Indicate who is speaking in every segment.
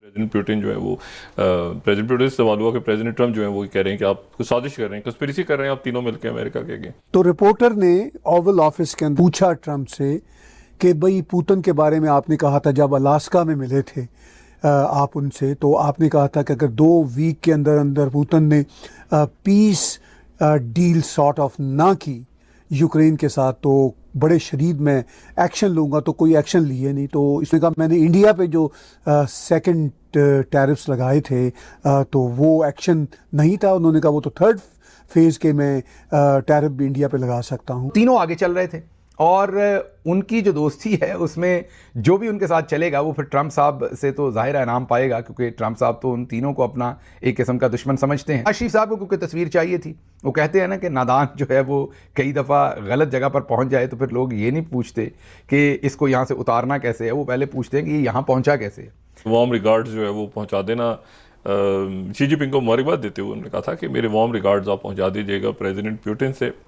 Speaker 1: President Putin जो है वो प्रेसिडेंट पुतिन से सवाल हुआ कि प्रेसिडेंट ट्रम्प जो है वो कह रहे हैं कि आप कुछ साजिश कर रहे हैं, कंस्पिरेसी कर रहे हैं आप तीनों मिलकर अमेरिका के अगेंस्ट।
Speaker 2: तो रिपोर्टर ने ओवल ऑफिस के अंदर पूछा ट्रम्प से कि भाई पुतिन के बारे में आपने कहा था जब अलास्का में मिले थे आप उनसे, तो आपने कहा था कि अगर 2 वीक के अंदर अंदर पुतिन ने पीस डील सॉर्ट ऑफ ना की यूक्रेन के साथ तो बड़े शदीद मैं एक्शन लूँगा, तो कोई एक्शन लिए नहीं। तो इसने कहा मैंने इंडिया पे जो सेकंड टैरिफ्स लगाए थे तो वो एक्शन नहीं था। उन्होंने कहा वो तो थर्ड फेज़ के मैं टैरिफ भी इंडिया पे लगा सकता हूँ।
Speaker 3: तीनों आगे चल रहे थे और उनकी जो दोस्ती है उसमें जो भी उनके साथ चलेगा वो फिर ट्रम्प साहब से तो जाहिर है इनाम पाएगा, क्योंकि ट्रम्प साहब तो उन तीनों को अपना एक किस्म का दुश्मन समझते हैं। आशीफ साहब को क्योंकि तस्वीर चाहिए थी, वो कहते हैं ना कि नादान जो है वो कई दफ़ा गलत जगह पर पहुंच जाए तो फिर लोग ये नहीं पूछते कि इसको यहाँ से उतारना कैसे है, वो पहले पूछते हैं कि ये यहाँ पहुँचा कैसे है।
Speaker 1: वार्म रिगार्ड्स जो है वो पहुँचा देना शी जिनपिंग को मुबारकबाद देते हुए उन्होंने कहा था कि मेरे वार्म रिगार्ड्स आप पहुंचा दीजिएगा प्रेसिडेंट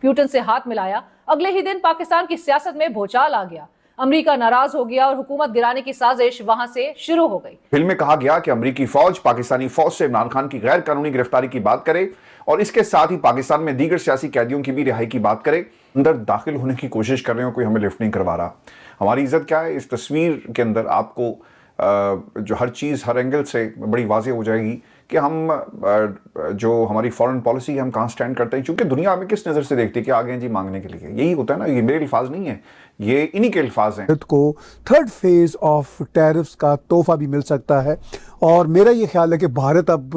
Speaker 1: पुतिन से
Speaker 4: हाथ मिलाया। अगले ही दिन पाकिस्तान की सियासत में भूचाल आ गया। अमेरिका नाराज हो गया और हुकूमत गिराने की साजिश वहां से शुरू हो गई।
Speaker 5: फिल्म में कहा गया कि अमेरिकी फौज पाकिस्तानी फौज से इमरान खान की गैर कानूनी गिरफ्तारी की बात करे और इसके साथ ही पाकिस्तान में दीगर सियासी कैदियों की भी रिहाई की बात करे। अंदर दाखिल होने की कोशिश कर रहे हो, कोई हमें लिफ्ट नहीं करवा रहा। हमारी इज्जत क्या है? इस तस्वीर के अंदर आपको जो हर चीज़ हर एंगल से बड़ी वाज़ेह हो जाएगी कि हम जो हमारी फॉरेन पॉलिसी है हम कहाँ स्टैंड करते हैं, क्योंकि दुनिया हमें किस नज़र से देखती है कि आ गए जी मांगने के लिए। यही होता है ना, ये मेरे अल्फाज नहीं है, ये इन्हीं के अल्फाज हैं।
Speaker 2: को थर्ड फेज ऑफ टैरिफ्स का तोहफा भी मिल सकता है और मेरा ये ख्याल है कि भारत अब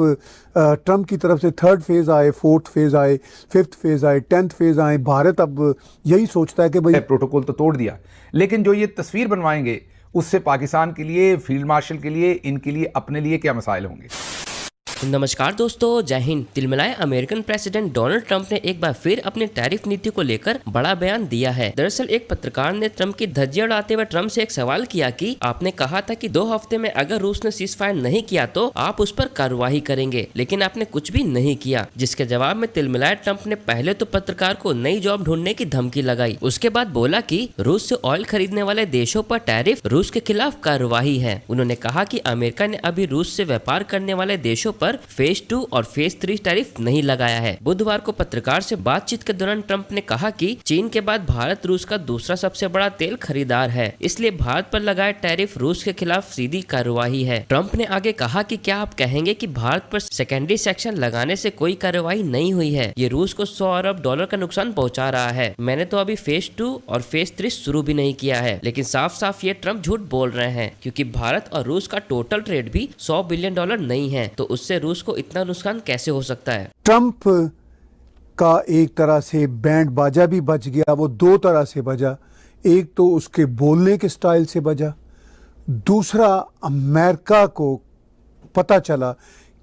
Speaker 2: ट्रम्प की तरफ से थर्ड फेज आए, फोर्थ फेज आए, फिफ्थ फेज आए, 10th फेज आए, भारत अब यही सोचता है कि भाई
Speaker 3: प्रोटोकॉल तो तोड़ दिया, लेकिन जो ये तस्वीर बनवाएंगे उससे पाकिस्तान के लिए, फील्ड मार्शल के लिए, इनके लिए, अपने लिए क्या मसाइल होंगे।
Speaker 6: नमस्कार दोस्तों, जय हिंद। तिलमिलाए अमेरिकन प्रेसिडेंट डोनाल्ड ट्रंप ने एक बार फिर अपनी टैरिफ नीति को लेकर बड़ा बयान दिया है। दरअसल एक पत्रकार ने ट्रंप की धज्जियां उड़ाते हुए ट्रंप से एक सवाल किया कि आपने कहा था कि 2 हफ्ते में अगर रूस ने सीज फायर नहीं किया तो आप उस पर कार्रवाई करेंगे, लेकिन आपने कुछ भी नहीं किया। जिसके जवाब में तिलमिलाए ट्रंप ने पहले तो पत्रकार को नई जॉब ढूंढने की धमकी लगाई, उसके बाद बोला कि रूस से ऑयल खरीदने वाले देशों पर टैरिफ रूस के खिलाफ कार्रवाई है। उन्होंने कहा कि अमेरिका ने अभी रूस से व्यापार करने वाले देशों पर फेज 2 और फेज 3 टैरिफ नहीं लगाया है। बुधवार को पत्रकार से बातचीत के दौरान ट्रंप ने कहा कि चीन के बाद भारत रूस का दूसरा सबसे बड़ा तेल खरीदार है, इसलिए भारत पर लगाए टैरिफ रूस के खिलाफ सीधी कार्रवाई है। ट्रंप ने आगे कहा कि क्या आप कहेंगे कि भारत पर सेकेंडरी सेक्शन लगाने से कोई कार्रवाई नहीं हुई है? ये रूस को $100 अरब का नुकसान पहुंचा रहा है। मैंने तो अभी फेज 2 और फेज 3 शुरू भी नहीं किया है। लेकिन साफ साफ ये ट्रंप झूठ बोल रहे हैं, क्योंकि भारत और रूस का टोटल ट्रेड भी $100 बिलियन नहीं है, तो उससे रूस को इतना नुकसान कैसे हो सकता है?
Speaker 2: ट्रंप का एक तरह से बैंड बाजा भी बज गया। वो 2 तरह से बजा, एक तो उसके बोलने के स्टाइल से बजा, दूसरा अमेरिका को पता चला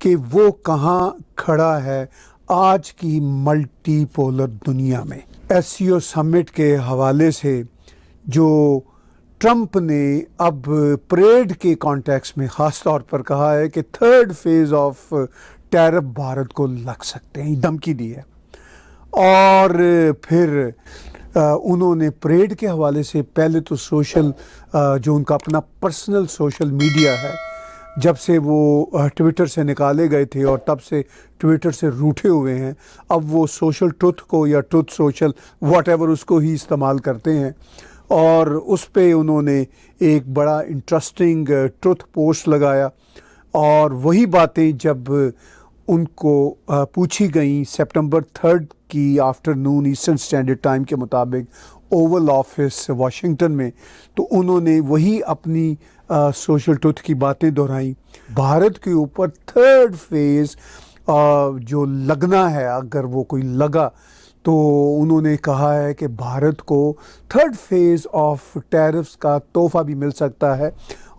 Speaker 2: कि वो कहाँ खड़ा है आज की मल्टीपोलर दुनिया में। एससीओ समिट के हवाले से जो ट्रंप ने अब परेड के कॉन्टेक्स्ट में ख़ास तौर पर कहा है कि third phase of tariff Bharat को लग सकते हैं, धमकी दी है। और फिर उन्होंने परेड के हवाले से पहले तो सोशल जो उनका अपना पर्सनल सोशल मीडिया है, जब से वो ट्विटर से निकाले गए थे और तब से ट्विटर से रूठे हुए हैं, अब वो सोशल ट्रुथ को या ट्रुथ सोशल व्हाटएवर उसको ही इस्तेमाल करते हैं। और उस पे उन्होंने एक बड़ा इंटरेस्टिंग ट्रुथ पोस्ट लगाया और वही बातें जब उनको पूछी गई सितंबर 3 की आफ्टरनून ईस्टर्न स्टैंडर्ड टाइम के मुताबिक ओवल ऑफिस वाशिंगटन में, तो उन्होंने वही अपनी सोशल ट्रुथ की बातें दोहराई। भारत के ऊपर थर्ड फेज़ जो लगना है, अगर वो कोई लगा तो उन्होंने कहा है कि भारत को थर्ड फेज़ ऑफ टैरिफ्स का तोहफा भी मिल सकता है।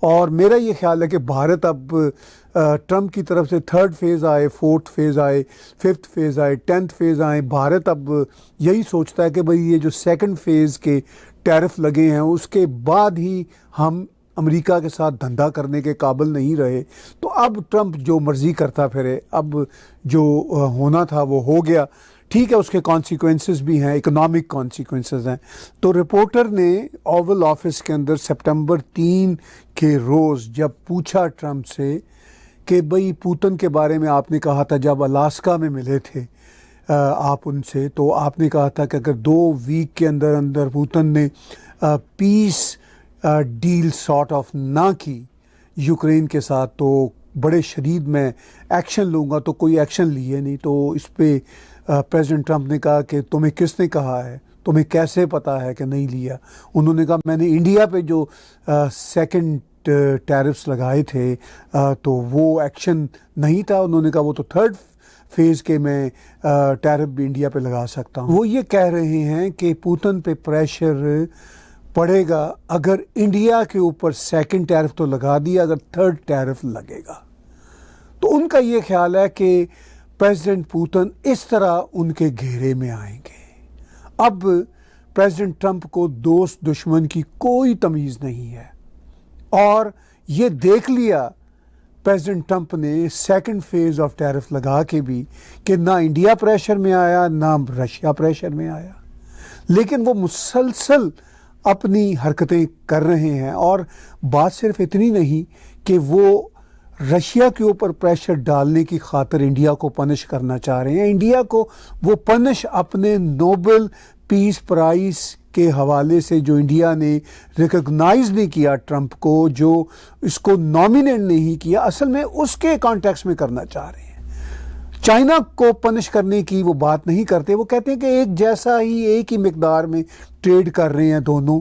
Speaker 2: और मेरा ये ख्याल है कि भारत अब ट्रंप की तरफ से थर्ड फेज़ आए, फोर्थ फेज़ आए, फिफ्थ फेज़ आए, 10th फेज़ आए, भारत अब यही सोचता है कि भाई ये जो सेकंड फेज़ के टैरिफ लगे हैं उसके बाद ही हम अमेरिका के साथ धंधा करने के काबिल नहीं रहे। तो अब ट्रंप जो मर्ज़ी करता फिरे, अब जो होना था वो हो गया। ठीक है, उसके कॉन्सिक्वेंसेस भी हैं, इकोनॉमिक कॉन्सिक्वेंसेस हैं। तो रिपोर्टर ने ओवल ऑफिस के अंदर सितंबर 3 के रोज़ जब पूछा ट्रंप से कि भाई पुतिन के बारे में आपने कहा था जब अलास्का में मिले थे आप उनसे, तो आपने कहा था कि अगर 2 वीक के अंदर अंदर पुतिन ने पीस डील सॉर्ट ऑफ ना की यूक्रेन के साथ तो बड़े शदीद मैं एक्शन लूँगा। तो कोई एक्शन लिए नहीं। तो इस पे प्रेसिडेंट ट्रंप ने कहा कि तुम्हें किसने कहा है, तुम्हें कैसे पता है कि नहीं लिया। उन्होंने कहा मैंने इंडिया पे जो सेकंड टैरिफ्स लगाए थे तो वो एक्शन नहीं था। उन्होंने कहा वो तो थर्ड फेज़ के मैं टैरिफ भी इंडिया पे लगा सकता हूँ। वो ये कह रहे हैं कि पुतिन पे प्रेशर पड़ेगा अगर इंडिया के ऊपर सेकंड टैरिफ तो लगा दिया, अगर थर्ड टैरिफ लगेगा। तो उनका ये ख्याल है कि प्रेसिडेंट पुतिन इस तरह उनके घेरे में आएंगे। अब प्रेसिडेंट ट्रंप को दोस्त दुश्मन की कोई तमीज़ नहीं है और ये देख लिया प्रेसिडेंट ट्रंप ने सेकंड फेज़ ऑफ टैरिफ लगा के भी कि ना इंडिया प्रेशर में आया ना रशिया प्रेशर में आया, लेकिन वो मुसलसल अपनी हरकतें कर रहे हैं। और बात सिर्फ इतनी नहीं कि वो रशिया के ऊपर प्रेशर डालने की खातिर इंडिया को पनिश करना चाह रहे हैं। इंडिया को वो पनिश अपने नोबेल पीस प्राइज़ के हवाले से, जो इंडिया ने रिकॉग्नाइज नहीं किया ट्रंप को, जो इसको नॉमिनेट नहीं किया, असल में उसके कॉन्टेक्स्ट में करना चाह रहे हैं। चाइना को पनिश करने की वो बात नहीं करते। वो कहते हैं कि एक जैसा ही, एक ही मिकदार में ट्रेड कर रहे हैं दोनों,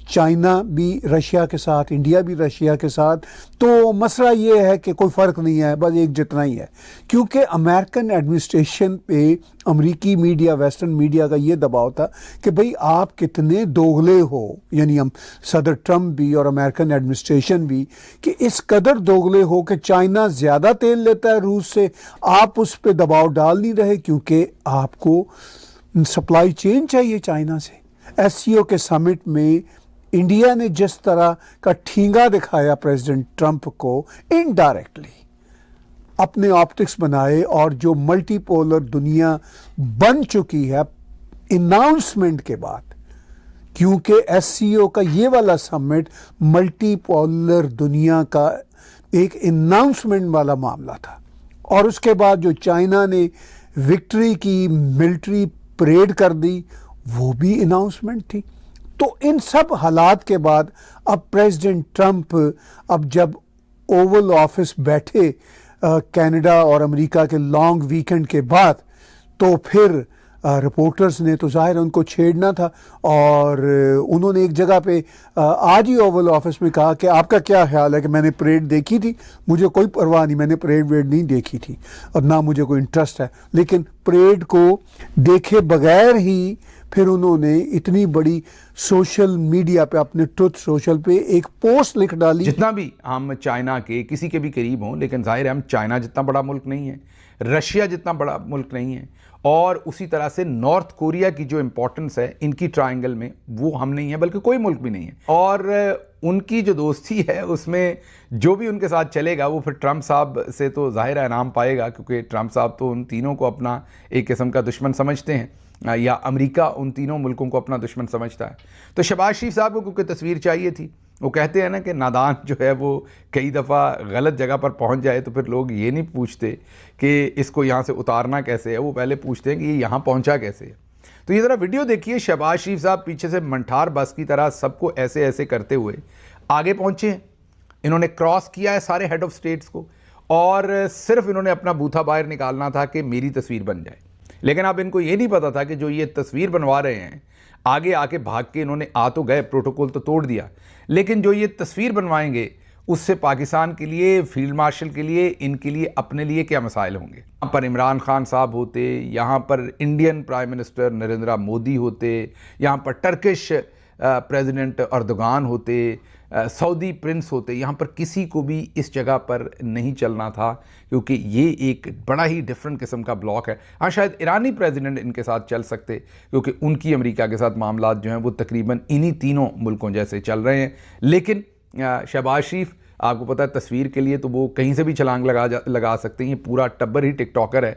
Speaker 2: चाइना भी रशिया के साथ, इंडिया भी रशिया के साथ। तो मसला ये है कि कोई फ़र्क नहीं है, बस एक जितना ही है। क्योंकि अमेरिकन एडमिनिस्ट्रेशन पे अमेरिकी मीडिया, वेस्टर्न मीडिया का ये दबाव था कि भाई आप कितने दोगले हो, यानी हम सदर ट्रंप भी और अमेरिकन एडमिनिस्ट्रेशन भी, कि इस कदर दोगले हो कि चाइना ज़्यादा तेल लेता है रूस से, आप उस पर दबाव डाल नहीं रहे क्योंकि आपको सप्लाई चेन चाहिए चाइना से। एससीओ के समिट में इंडिया ने जिस तरह का ठींगा दिखाया प्रेसिडेंट ट्रंप को, इनडायरेक्टली अपने ऑप्टिक्स बनाए, और जो मल्टीपोलर दुनिया बन चुकी है अनाउंसमेंट के बाद, क्योंकि एससीओ का ये वाला समिट मल्टीपोलर दुनिया का एक अनाउंसमेंट वाला मामला था। और उसके बाद जो चाइना ने विक्ट्री की मिलिट्री परेड कर दी, वो भी अनाउंसमेंट थी। तो इन सब हालात के बाद अब प्रेसिडेंट ट्रंप अब जब ओवल ऑफिस बैठे कनाडा और अमेरिका के लॉन्ग वीकेंड के बाद, तो फिर रिपोर्टर्स ने तो ज़ाहिर उनको छेड़ना था, और उन्होंने एक जगह पे आज ही ओवल ऑफिस में कहा कि आपका क्या ख्याल है कि मैंने परेड देखी थी, मुझे कोई परवाह नहीं, मैंने परेड वेड नहीं देखी थी और ना मुझे कोई इंटरेस्ट है, लेकिन परेड को देखे बगैर ही फिर उन्होंने इतनी बड़ी सोशल मीडिया पे, अपने ट्रुथ सोशल पे एक पोस्ट लिख डाली।
Speaker 3: जितना भी हम चाइना के किसी के भी करीब हों, लेकिन जाहिर है हम चाइना जितना बड़ा मुल्क नहीं है, रशिया जितना बड़ा मुल्क नहीं है, और उसी तरह से नॉर्थ कोरिया की जो इंपॉर्टेंस है इनकी ट्रायंगल में, वो हम नहीं है, बल्कि कोई मुल्क भी नहीं है। और उनकी जो दोस्ती है उसमें जो भी उनके साथ चलेगा वो फिर ट्रंप साहब से तो जाहिर है इनाम पाएगा, क्योंकि ट्रंप साहब तो उन तीनों को अपना एक किस्म का दुश्मन समझते हैं, या अमेरिका उन तीनों मुल्कों को अपना दुश्मन समझता है। तो शहबाज शरीफ साहब को क्योंकि तस्वीर चाहिए थी, वो कहते हैं ना कि नादान जो है वो कई दफ़ा गलत जगह पर पहुंच जाए तो फिर लोग ये नहीं पूछते कि इसको यहाँ से उतारना कैसे है, वो पहले पूछते हैं कि ये यहाँ पहुँचा कैसे है। तो ये ज़रा वीडियो देखिए, शहबाज शरीफ साहब पीछे से मंठार बस की तरह सबको ऐसे ऐसे करते हुए आगे पहुँचे हैं। इन्होंने क्रॉस किया है सारे हेड ऑफ स्टेट्स को, और सिर्फ इन्होंने अपना बूथा बाहर निकालना था कि मेरी तस्वीर बन जाए। लेकिन अब इनको ये नहीं पता था कि जो ये तस्वीर बनवा रहे हैं, आगे आके भाग के इन्होंने आ तो गए, प्रोटोकॉल तो तोड़ दिया, लेकिन जो ये तस्वीर बनवाएंगे उससे पाकिस्तान के लिए, फील्ड मार्शल के लिए, इनके लिए, अपने लिए क्या मसाइल होंगे। यहाँ पर इमरान खान साहब होते, यहाँ पर Indian prime minister Narendra Modi होते, यहाँ पर टर्किश प्रेसिडेंट अर्दोगान होते, सऊदी प्रिंस होते, यहाँ पर किसी को भी इस जगह पर नहीं चलना था, क्योंकि ये एक बड़ा ही डिफरेंट किस्म का ब्लॉक है। हाँ, शायद ईरानी प्रेसिडेंट इनके साथ चल सकते, क्योंकि उनकी अमेरिका के साथ मामलात जो हैं वो तकरीबन इन्हीं तीनों मुल्कों जैसे चल रहे हैं। लेकिन शहबाज शरीफ, आपको पता है तस्वीर के लिए तो वो कहीं से भी छलांग लगा सकते हैं, ये पूरा टब्बर ही टिकटॉकर है।